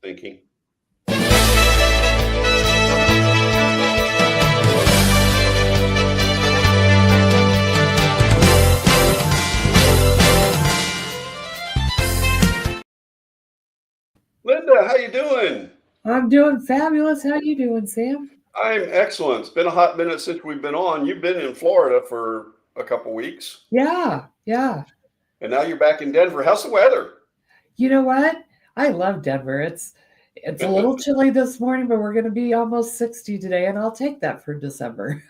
thinking. Linda, how you doing? I'm doing fabulous. How you doing, Sam? I'm excellent. It's been a hot minute since we've been on. You've been in Florida for a couple weeks, Yeah, yeah. and now you're back in Denver. How's the weather? You know what? I love Denver. It's a little chilly this morning, but we're going to be almost 60 today, and I'll take that for December.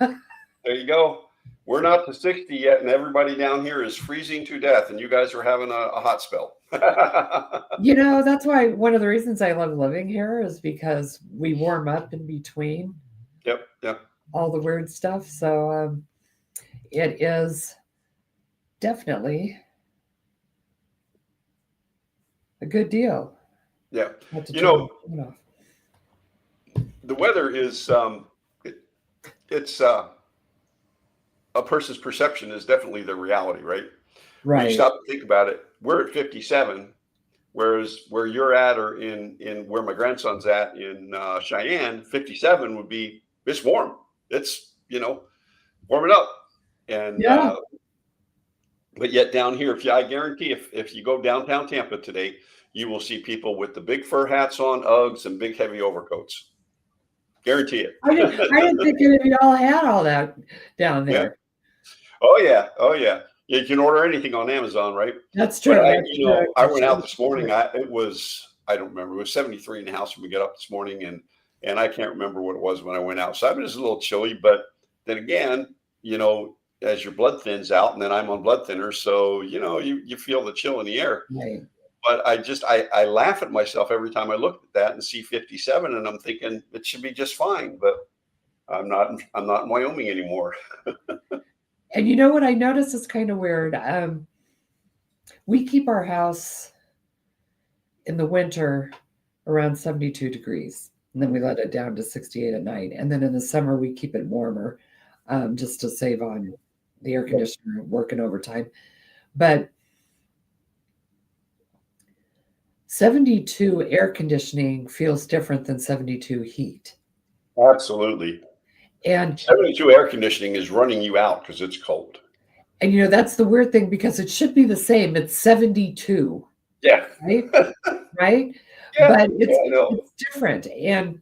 There you go. We're not to 60 yet, and everybody down here is freezing to death, and you guys are having a hot spell. That's why one of the reasons I love living here is because we warm up in between Yep, yep. all the weird stuff. So it is definitely a good deal. Yeah. Not to You turn know, it off. the weather is it's a person's perception is definitely their reality, right? When you Right. stop to think about it, we're at 57, whereas where you're at or in where my grandson's at in Cheyenne, 57 would be it's warm. It's warming up, and Yeah. but yet down here, I guarantee if you go downtown Tampa today, you will see people with the big fur hats on, Uggs, and big heavy overcoats. Guarantee it. I didn't think any of y'all had all that down Yeah. there. Oh yeah. Oh yeah. You can order anything on Amazon, right? That's But true. That's true. I went out this morning. I don't remember. It was 73 in the house when we got up this morning, and I can't remember what it was when I went outside. But it was a little chilly. But then again, as your blood thins out, and then I'm on blood thinners, so you feel the chill in the air. Right. But I laugh at myself every time I look at that and see 57, and I'm thinking it should be just fine. But I'm not in Wyoming anymore. And you know what I noticed is kind of weird. We keep our house in the winter around 72 degrees, and then we let it down to 68 at night. And then in the summer, we keep it warmer just to save on the air conditioner working overtime. But 72 air conditioning feels different than 72 heat. Absolutely. And 72 air conditioning is running you out because it's cold. that's the weird thing because it should be the same. It's 72, Yeah. right? Right? Yeah. But Yeah, I know. it's different. And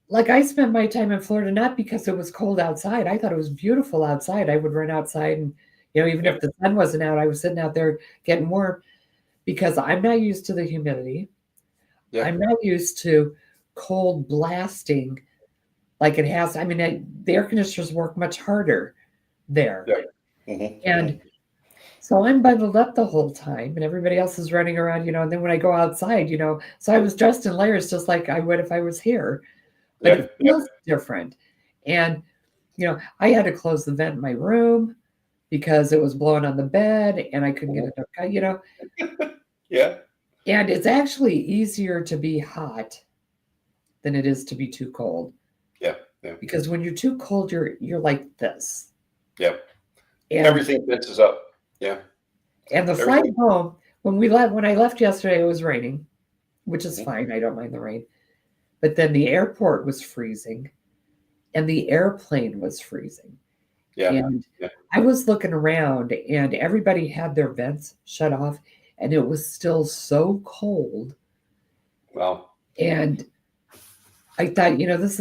like I spent my time in Florida not because it was cold outside. I thought it was beautiful outside. I would run outside and even if the sun wasn't out, I was sitting out there getting warm because I'm not used to the humidity. Yeah. I'm not used to cold blasting like it has. I mean, the air conditioners work much harder there. Yeah. Mm-hmm. And so I'm bundled up the whole time and everybody else is running around, and then when I go outside, so I was dressed in layers just like I would if I was here. But it feels different. And, I had to close the vent in my room because it was blowing on the bed and I couldn't get enough, Yeah. And it's actually easier to be hot than it is to be too cold. Yeah. Yeah. Because when you're too cold, you're like this. Yeah. And Everything tenses up. Yeah. And the flight home, when I left yesterday, it was raining, which is fine. I don't mind the rain. But then the airport was freezing and the airplane was freezing. Yeah. And I was looking around and everybody had their vents shut off and it was still so cold. Wow. And I thought, this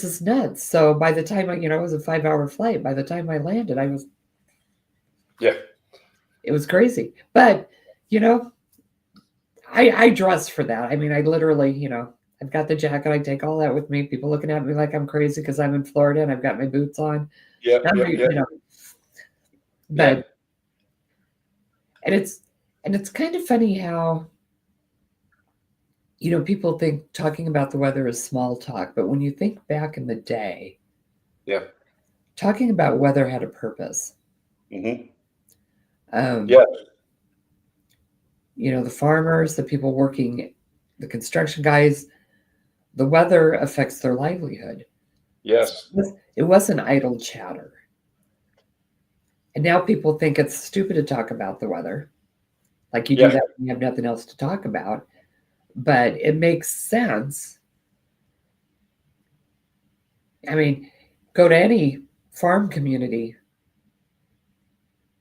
is nuts. So by the time it was a 5-hour flight. By the time I landed, it was crazy. But, I dress for that. I mean, I literally, I've got the jacket. I take all that with me. People looking at me like I'm crazy because I'm in Florida and I've got my boots on. Yeah. But and it's kind of funny how people think talking about the weather is small talk, but when you think back in the day, talking about weather had a purpose. Mm-hmm. The farmers, the people working, the construction guys, the weather affects their livelihood. Yes. It wasn't idle chatter. And now people think it's stupid to talk about the weather. Like you do that when you have nothing else to talk about. but it makes sense. I mean, go to any farm community.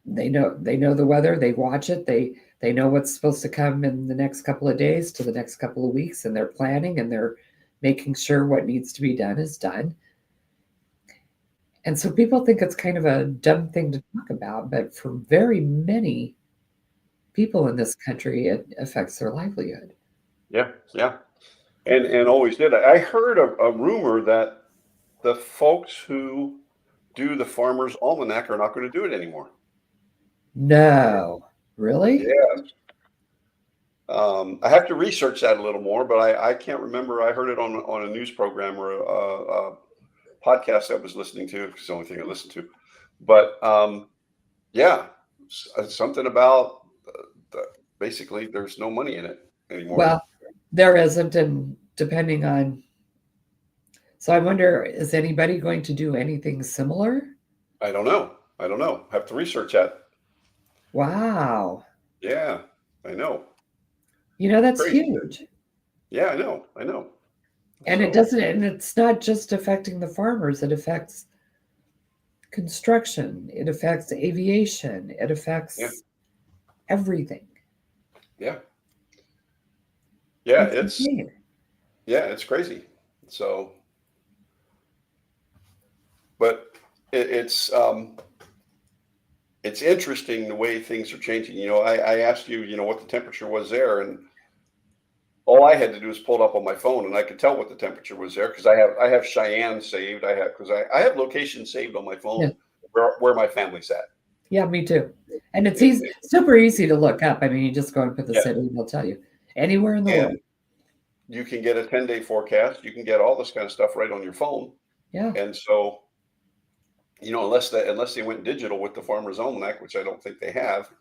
They know the weather, they watch it, they know what's supposed to come in the next couple of days to the next couple of weeks, and they're planning and they're making sure what needs to be done is done. And so people think it's kind of a dumb thing to talk about, but for very many people in this country, it affects their livelihood. Yeah, yeah, and always did. I heard a rumor that the folks who do the Farmer's Almanac are not going to do it anymore. No, really? Yeah, I have to research that a little more, but I can't remember. I heard it on a news program or a podcast I was listening to. It's the only thing I listened to. But yeah, something about basically there's no money in it anymore. Well, there isn't, and depending on. So I wonder, is anybody going to do anything similar? I don't know. I don't know. Have to research that. Wow. Yeah, I know. That's Crazy. huge. Yeah, I know. I know. And it doesn't, and it's not just affecting the farmers, it affects construction, it affects aviation, it affects Yeah. everything. Yeah. Yeah, It's insane. it's crazy. So, but it's interesting the way things are changing. I asked you, what the temperature was there, and all I had to do was pull it up on my phone, and I could tell what the temperature was there because I have Cheyenne saved. I have location saved on my phone Yeah. where my family's at. Yeah, me too. And it's easy, super easy to look up. I mean, you just go and put the Yeah. city and they'll tell you anywhere in the world. And you can get a 10-day forecast. You can get all this kind of stuff right on your phone. Yeah. And so, unless they went digital with the Farmer's Almanac, which I don't think they have,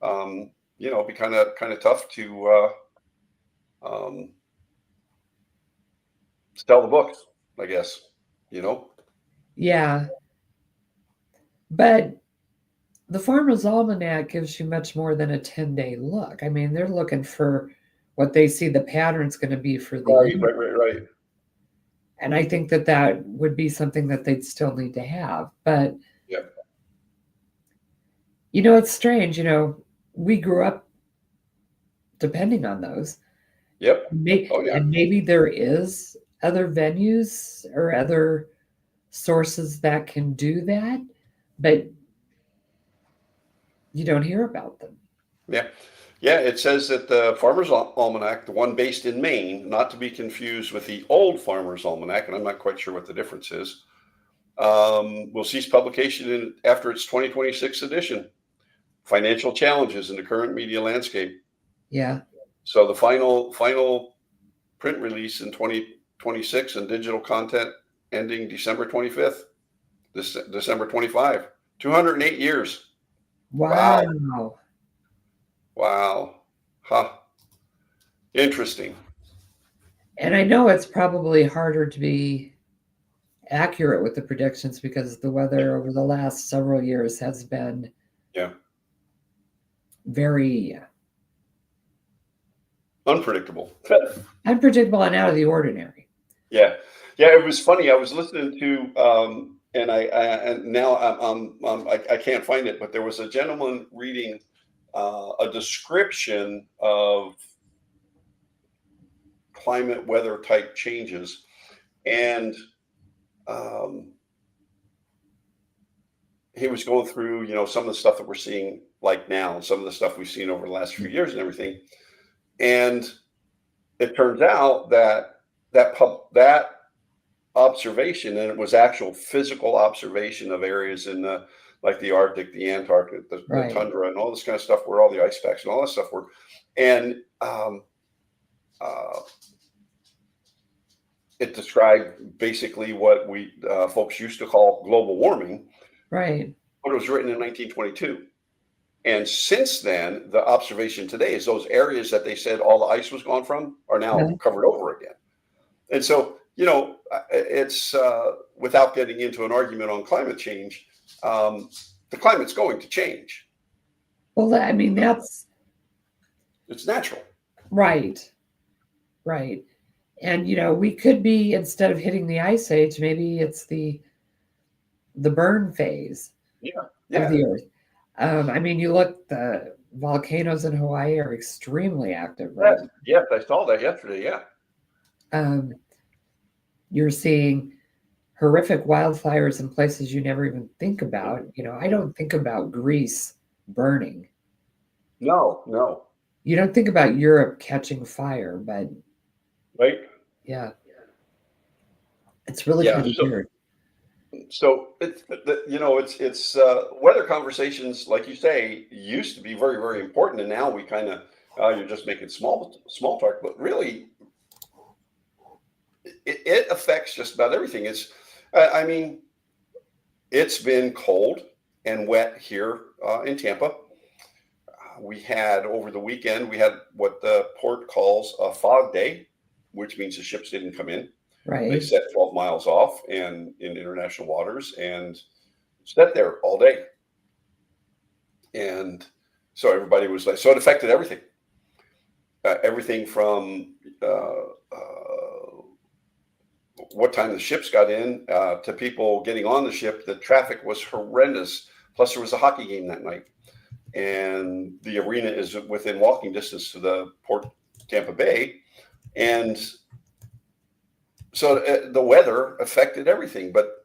it'd be kind of tough to sell the books, I guess. Yeah. But the Farmer's Almanac gives you much more than a 10-day look. I mean, they're looking for what they see the pattern's going to be for the year. Right. And I think that would be something that they'd still need to have. But, Yeah. It's strange. We grew up depending on those. Yep. Oh, yeah. And maybe there is other venues or other sources that can do that, but you don't hear about them. Yeah. Yeah, it says that the Farmer's Almanac, the one based in Maine, not to be confused with the old Farmer's Almanac, and I'm not quite sure what the difference is, will cease publication after its 2026 edition. Financial challenges in the current media landscape. Yeah. So the final print release in 2026 and digital content ending December 25th, December 25, 208 years. Wow. Wow. Huh. Interesting. And I know it's probably harder to be accurate with the predictions because the weather over the last several years has been very unpredictable. Unpredictable and out of the ordinary. Yeah. It was funny. I was listening to, and now I can't find it, but there was a gentleman reading a description of climate weather type changes, and he was going through, some of the stuff that we're seeing like now, and some of the stuff we've seen over the last few years and everything. And it turns out that observation, and it was actual physical observation of areas in like the Arctic, the Antarctic, the tundra, and all this kind of stuff, where all the ice packs and all that stuff were. And it described basically what we folks used to call global warming. Right. But it was written in 1922. And since then, the observation today is those areas that they said all the ice was gone from are now covered over again. And so, it's without getting into an argument on climate change, the climate's going to change. Well, I mean, it's natural. Right. Right. And we could be, instead of hitting the ice age, maybe it's the burn phase Yeah, of yeah, the earth. I mean, you look, the volcanoes in Hawaii are extremely active right yes, now. yes. I saw that yesterday. Yeah, Um, you're seeing horrific wildfires in places you never even think about. I don't think about Greece burning. no, no, You don't think about Europe catching fire, but right? yeah, it's really Yeah. kind of So, weird. so it's weather conversations, like you say, used to be very, very important, and now we kind of you're just making small talk, but really it affects just about everything. I mean, it's been cold and wet here in Tampa. We had over the weekend, we had what the port calls a fog day, which means the ships didn't come in. They Right. set 12 miles off and in international waters and sat there all day. And so everybody was like, so it affected everything. Everything from what time the ships got in to people getting on the ship. The traffic was horrendous. Plus, there was a hockey game that night. And the arena is within walking distance to the Port Tampa Bay. And so the weather affected everything, but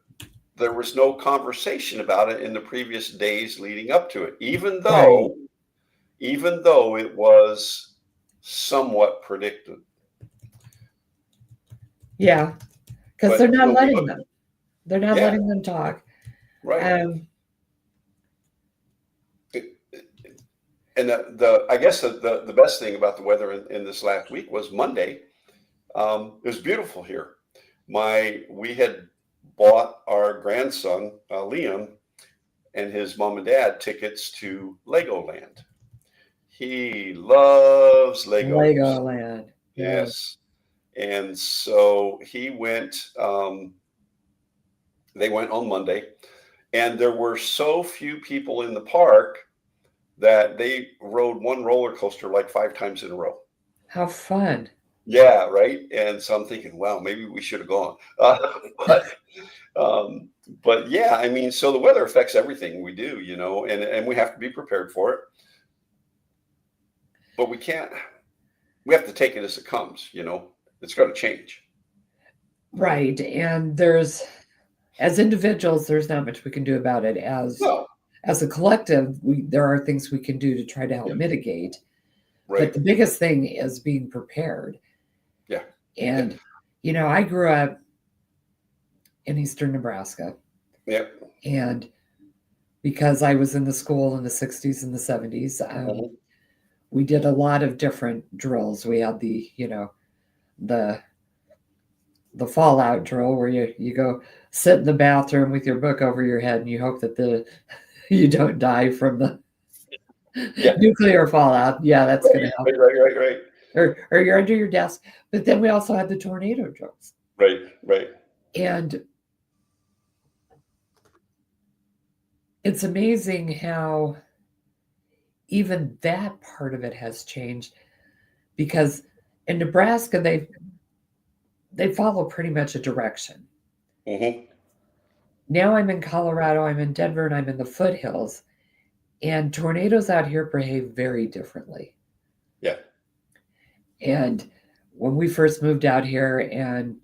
there was no conversation about it in the previous days leading up to it, Right. even though it was somewhat predicted. Yeah. Because they're But not when we letting look, them. They're not yeah, letting them talk. right. Um, And I guess the best thing about the weather in this last week was Monday. It was beautiful here. We had bought our grandson Liam and his mom and dad tickets to Legoland. He loves Legos. Legoland. Yeah. Yes. And so he went, they went on Monday, and there were so few people in the park that they rode one roller coaster like 5 times in a row. How fun. Yeah, right. And so I'm thinking, wow, maybe we should have gone. But um, but yeah, I mean, so the weather affects everything we do, and we have to be prepared for it. But we can't. We have to take it as it comes. It's going to change. Right. And as individuals, there's not much we can do about it. No, As a collective, there are things we can do to try to help yeah, mitigate. But right, the biggest thing is being prepared. yeah, yeah, And, I grew up in eastern Nebraska. yeah. And because I was in the school in the 60s and the 70s, Mhm. we did a lot of different drills. We had the the fallout drill where you go sit in the bathroom with your book over your head and you hope that you don't die from the Yeah, nuclear fallout. Yeah, that's going right, to help. right, right, right, right, Or you're under your desk. But then we also had the tornado drills. right, right. And it's amazing how even that part of it has changed, because in Nebraska they follow pretty much a direction. Hmm. Now I'm in Colorado, I'm in Denver, and I'm in the foothills, and tornadoes out here behave very differently. Yeah, And when we first moved out here and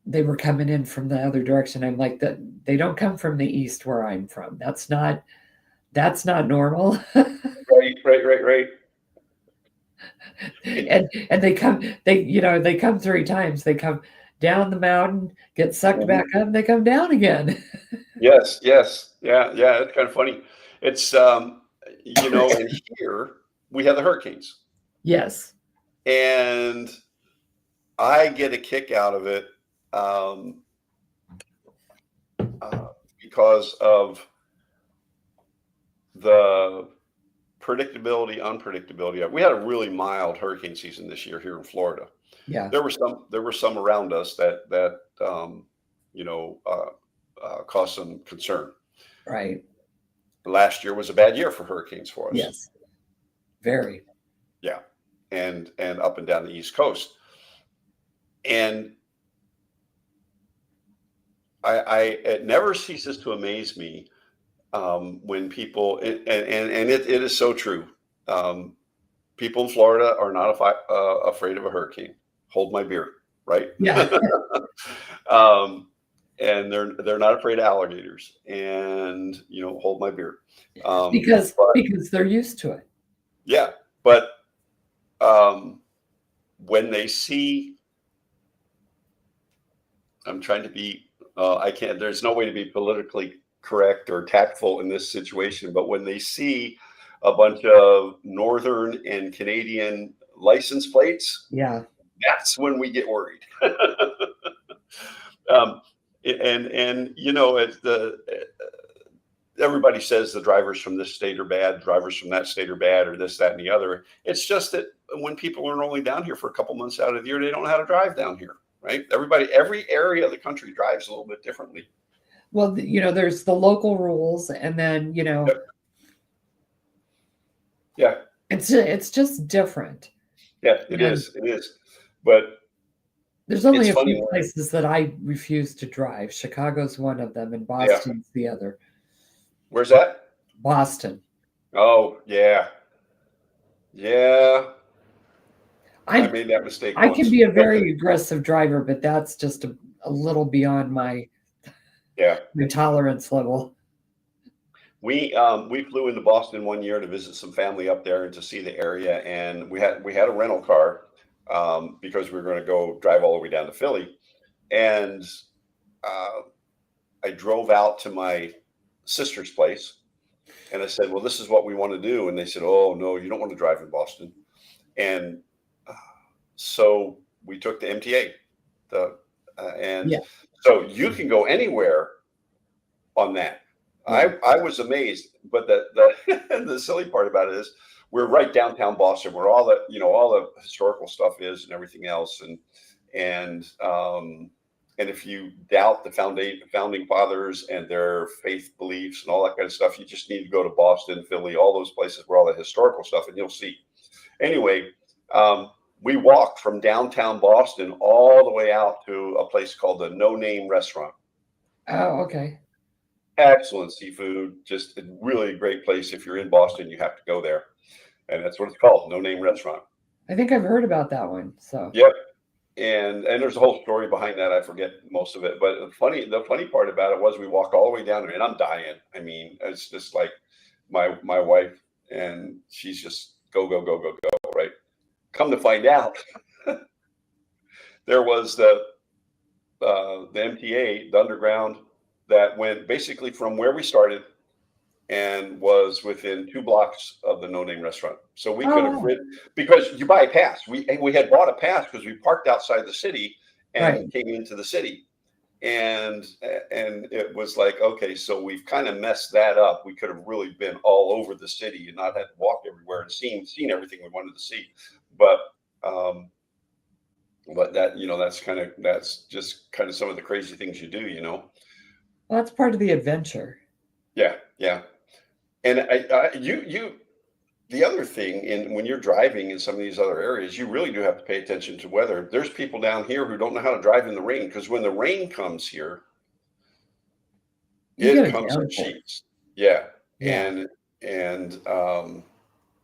they were coming in from the other direction, I'm like, that they don't come from the east where I'm from. That's not normal. right, right, right, right. And they come 3 times. They come down the mountain, get sucked Mhm. back up, and they come down again. Yes, yes, yeah, yeah. It's kind of funny. It's and here we have the hurricanes, Yes. and I get a kick out of it um, uh, because of the unpredictability. We had a really mild hurricane season this year here in Florida. Yeah. There were some around us that you know uh, caused some concern. Right. Last year was a bad year for hurricanes for us. Yes. Very. Yeah, and up and down the East Coast. And it never ceases to amaze me when people, and it is so true. People in Florida are not afraid of a hurricane. Hold my beer, right? Yeah. And they're not afraid of alligators, and hold my beer. Because But they're used to it. yeah, but when they see, I'm trying to be, I can't. There's no way to be politically correct or tactful in this situation, but when they see a bunch of Northern and Canadian license plates, Yeah. that's when we get worried. um, and it's everybody says the drivers from this state are bad, drivers from that state are bad, or this, that, and the other. It's just that when people are only down here for a couple months out of the year, they don't know how to drive down here, right? Every area of the country drives a little bit differently. Well, there's the local rules, and then Yep. Yeah, it's just different. yeah, it And is. It is. But there's only it's a funny few when, places that I refuse to drive. Chicago's one of them, and yeah. Boston's the other. Where's that? Boston. Oh, yeah. Yeah. I I made that mistake I can once. be a very aggressive driver, but that's just a little beyond my Yeah. tolerance level. We flew into Boston one year to visit some family up there and to see the area, and we had a rental car because we were going to go drive all the way down to Philly, and uh, I drove out to my sister's place, and I said, "Well, this is what we want to do," and they said, "Oh no, you don't want to drive in Boston," and so we took the MTA, and Yeah. so you can go anywhere on that. Yeah. I was amazed, but the silly part about it is we're right downtown Boston, where all the historical stuff is and everything else, and if you doubt the founding fathers and their faith beliefs and all that kind of stuff, you just need to go to Boston, Philly, all those places where all the historical stuff, and you'll see. Anyway, we walked from downtown Boston all the way out to a place called the No Name Restaurant. Oh, okay. Excellent seafood, just a really great place. If you're in Boston, you have to go there, and that's what it's called, No Name Restaurant. I think I've heard about that one. So Yep. And there's a whole story behind that. I forget most of it, but the funny part about it was we walked all the way down there, and I'm dying. I mean, it's just like my wife, and she's just go go go go go, right? Come to find out, there was the MTA, the underground, that went basically from where we started and was within 2 blocks of the No Name Restaurant. So we could have wow. ridden, because you buy a pass. We had bought a pass because we parked outside the city and Right. came into the city. And it was like, okay, so we've kind of messed that up. We could have really been all over the city and not had to walk everywhere and seen everything we wanted to see. But that's just kind of some of the crazy things you do. Well, that's part of the adventure. Yeah, yeah. And the other thing, when you're driving in some of these other areas, you really do have to pay attention to weather. There's people down here who don't know how to drive in the rain, because when the rain comes here, You get it a comes in downpour. sheets. Yeah, Yeah. and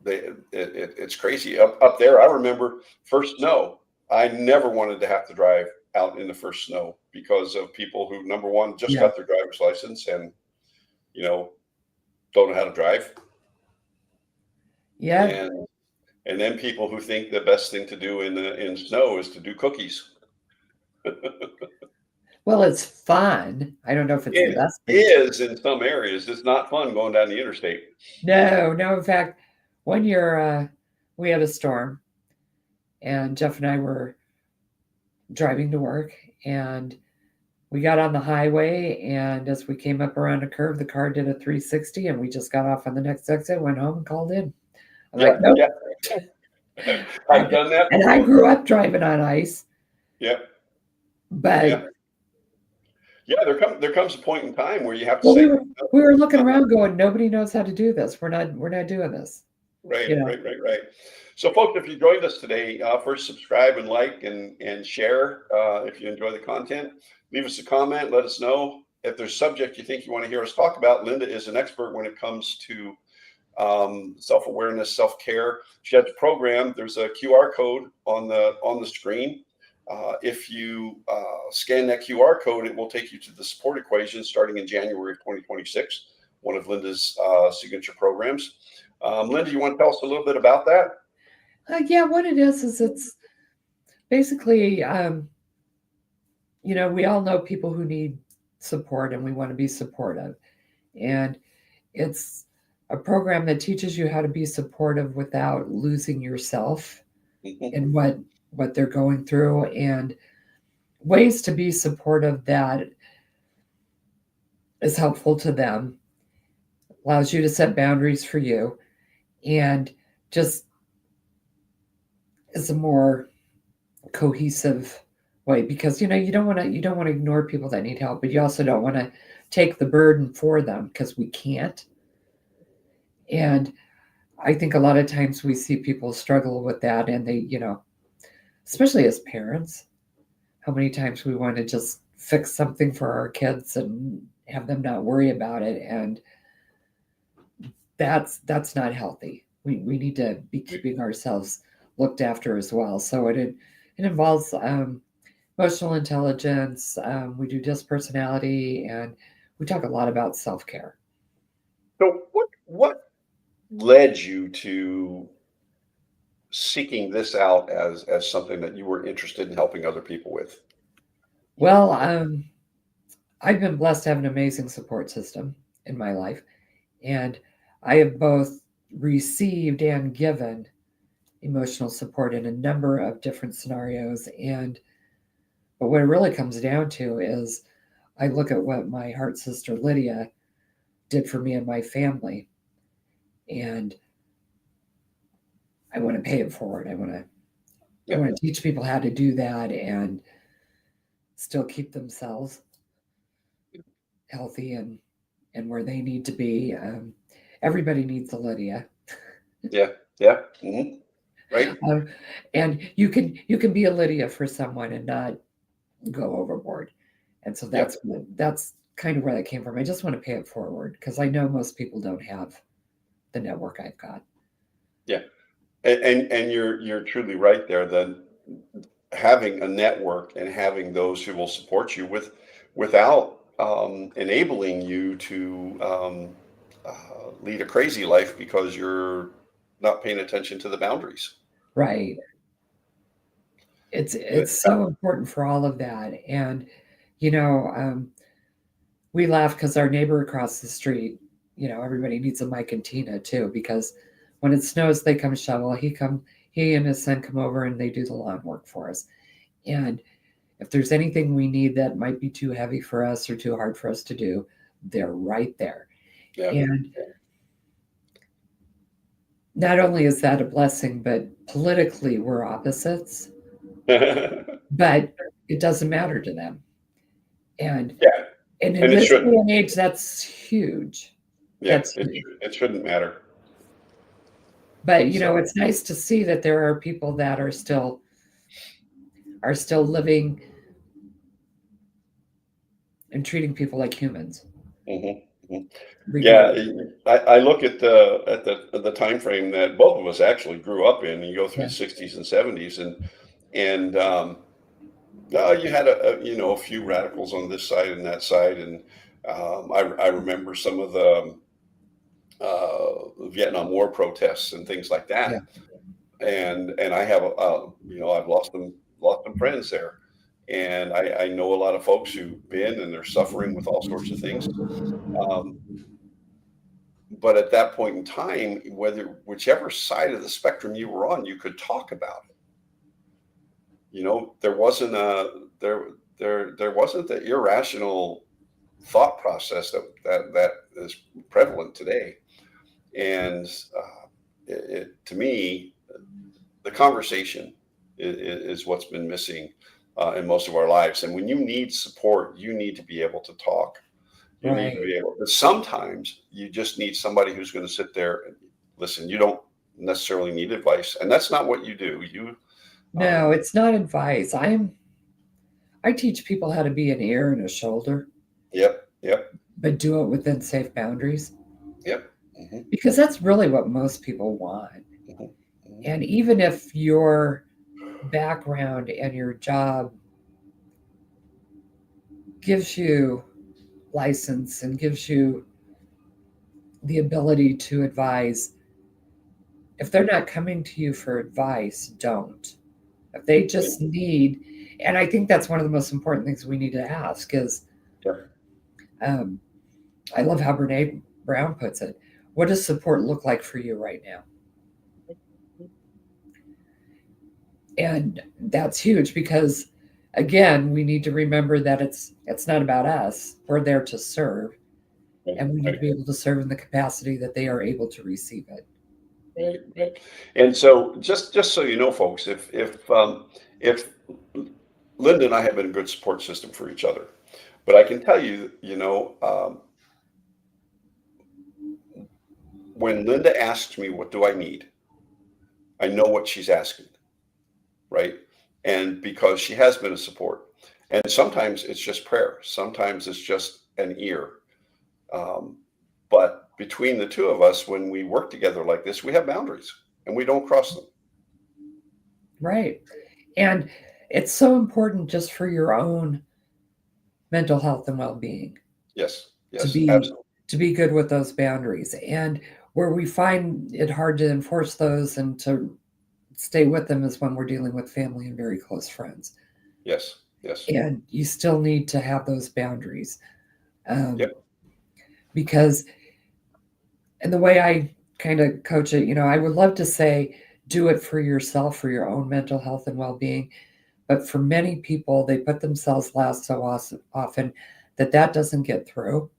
it's crazy up there. I remember first snow. I never wanted to have to drive out in the first snow because of people who, number one, just Yeah. got their driver's license and don't know how to drive, Yeah. and then people who think the best thing to do in snow is to do cookies. Well, it's fun. I don't know if it's the It best thing. is in some areas. It's not fun going down the interstate. No, no. In fact, one year we had a storm, and Jeff and I were driving to work, and we got on the highway. And as we came up around a curve, the car did a 360, and we just got off on the next exit, went home, and called in. I'm Yeah, like, nope. yeah. I've done that And I before. grew up driving on ice, Yeah, but yeah, yeah. There comes a point in time where you have to well, say, we were looking uh-uh. around, going, nobody knows how to do this. We're not doing this. Right, You know. right, right, right. So, folks, if you joined us today, first subscribe and like and share if you enjoy the content. Leave us a comment. Let us know if there's a subject you think you want to hear us talk about. Linda is an expert when it comes to self-awareness, self-care. She has a program. There's a QR code on the screen. If you scan that QR code, it will take you to the support equation starting in January of 2026, one of Linda's signature programs. Linda, you want to tell us a little bit about that? Yeah, what it is it's basically, we all know people who need support and we want to be supportive. And it's a program that teaches you how to be supportive without losing yourself in what they're going through, and ways to be supportive that is helpful to them, allows you to set boundaries for you, and just is a more cohesive way, because you don't want to ignore people that need help, but you also don't want to take the burden for them, because we can't. And I think a lot of times we see people struggle with that, and they, especially as parents, how many times we want to just fix something for our kids and have them not worry about it, and that's not healthy. We need to be keeping ourselves looked after as well. So it involves emotional intelligence. We do dispersonality, and we talk a lot about self-care. So, what led you to seeking this out as something that you were interested in helping other people with? Well, I've been blessed to have an amazing support system in my life, and I have both received and given emotional support in a number of different scenarios. But what it really comes down to is I look at what my heart sister Lydia did for me and my family, and I want to pay it forward. I want to teach people how to do that and still keep themselves healthy and where they need to be. Everybody needs a Lydia. Yeah. Mm-hmm. Right. And you can be a Lydia for someone and not go overboard. And so that's kind of where that came from. I just want to pay it forward, because I know most people don't have the network I've got. Yeah. And you're truly right there. Then having a network and having those who will support you without enabling you to lead a crazy life because you're not paying attention to the boundaries. Right. It's so important for all of that. And we laugh because our neighbor across the street, everybody needs a Mike and Tina too, because when it snows, they come shovel. He and his son come over and they do the lawn work for us. And if there's anything we need that might be too heavy for us or too hard for us to do, they're right there. Yeah. And not only is that a blessing, but politically we're opposites, but it doesn't matter to them. And yeah. and in this day and age, that's huge. Yeah, That's huge. it shouldn't matter. But it's nice to see that there are people that are still living and treating people like humans. Mm-hmm. Mm-hmm. Yeah, I look at the time frame that both of us actually grew up in. You go through the 60s and 70s, and you had a few radicals on this side and that side, and I remember some of the Vietnam War protests and things like that. Yeah. And I have I've lost some friends there, and I know a lot of folks who've been and they're suffering with all sorts of things. But at that point in time, whichever side of the spectrum you were on, you could talk about it. There wasn't there wasn't the irrational thought process that is prevalent today. And to me, the conversation is what's been missing in most of our lives. And when you need support, you need to be able to talk. You need to be able. But sometimes you just need somebody who's going to sit there and listen. You don't necessarily need advice. And that's not what you do. No, it's not advice. I teach people how to be an ear and a shoulder, Yep, yep, but do it within safe boundaries yep. Hmm. because that's really what most people want. Hmm. Hmm. And even if your background and your job gives you license and gives you the ability to advise, if they're not coming to you for advice, don't. If they just need, and I think that's one of the most important things we need to ask is, Yep. um, I love how Brene Brown puts it. What does support look like for you right now? And that's huge because, again, we need to remember that it's not about us. We're there to serve, and we need to be able to serve in the capacity that they are able to receive it. Right, right. And so, just so you know, folks, if Linda and I have been a good support system for each other, but I can tell you, when Linda asks me, "What do I need?" I know what she's asking, right? And because she has been a support, and sometimes it's just prayer, sometimes it's just an ear. Um, but between the two of us, when we work together like this, we have boundaries and we don't cross them. Right. And it's so important just for your own mental health and well-being Yes, to yes, be absolutely. good with those boundaries. And where we find it hard to enforce those and to stay with them is when we're dealing with family and very close friends. Yes, yes. And you still need to have those boundaries. Yep. Because, and the way I kind of coach it, I would love to say, do it for yourself, for your own mental health and well-being. But for many people, they put themselves last so often that doesn't get through.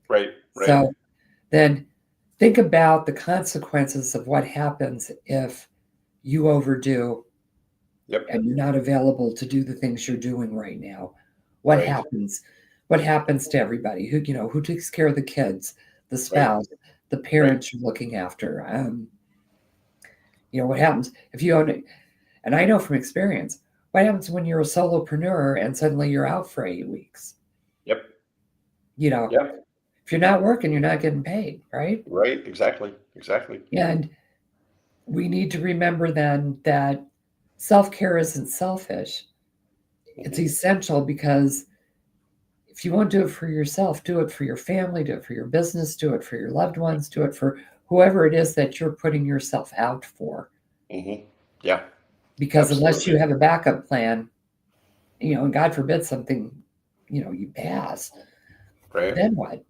Right, right. So then think about the consequences of what happens if you overdo Yep. and you're not available to do the things you're doing right now. What Right, happens? What happens to everybody? Who takes care of the kids, the right, spouse, the right. parents you're looking after? What happens if you own it? And I know from experience, what happens when you're a solopreneur and suddenly you're out for 8 weeks? Yep. You know, Yep. if you're not working, you're not getting paid, right? Right. Exactly. Exactly. And we need to remember then that self-care isn't selfish. It's Mhm. essential because if you won't do it for yourself, do it for your family, do it for your business, do it for your loved ones, do it for whoever it is that you're putting yourself out for. Mhm. Yeah. Because unless you Absolutely. have a backup plan, and God forbid something, you pass, Right. then what?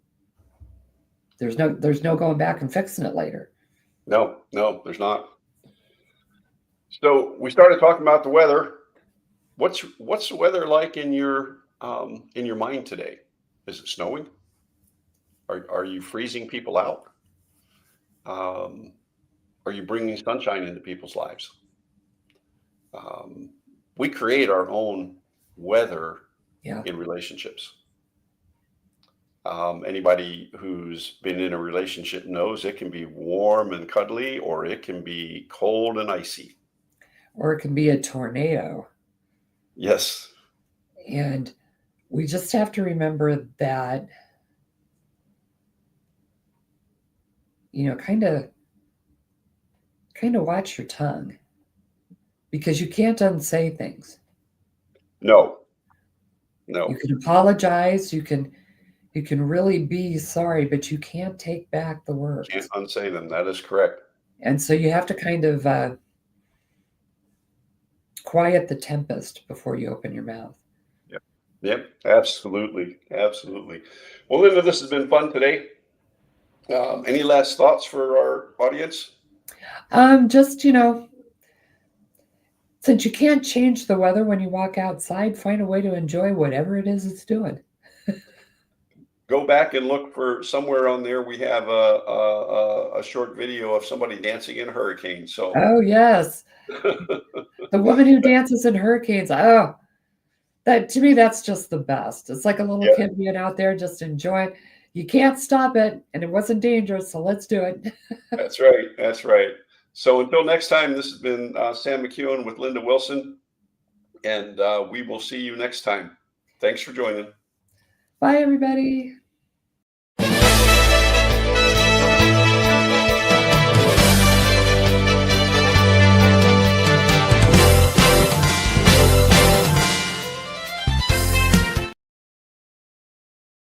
There's no going back and fixing it later. No, no, there's not. So we started talking about the weather. What's the weather like in your mind today? Is it snowing? Are you freezing people out? Um, are you bringing sunshine into people's lives? Um, we create our own weather Yeah. in relationships. Anybody who's been in a relationship knows it can be warm and cuddly, or it can be cold and icy. Or it can be a tornado. Yes. And we just have to remember that, kind of watch your tongue because you can't unsay things. No. You No. can apologize, you can really be sorry, but you can't take back the Can't words. unsay them. That is correct. And so you have to kind of quiet the tempest before you open your mouth. Yep. Yep. Absolutely. Absolutely. Well, Linda, this has been fun today. Any last thoughts for our audience? Just, since you can't change the weather when you walk outside, find a way to enjoy whatever it is it's doing. Go back and look for somewhere on there. We have a short video of somebody dancing in a hurricane. So, Oh, yes. The woman who dances in hurricanes. Oh, that to me, that's just the best. It's like a little yeah, kid being out there just enjoying. You can't stop it, and it wasn't dangerous, so let's do it. that's right. That's right. So until next time, this has been Sam McEwen with Linda Wilson, and we will see you next time. Thanks for joining. Bye, everybody.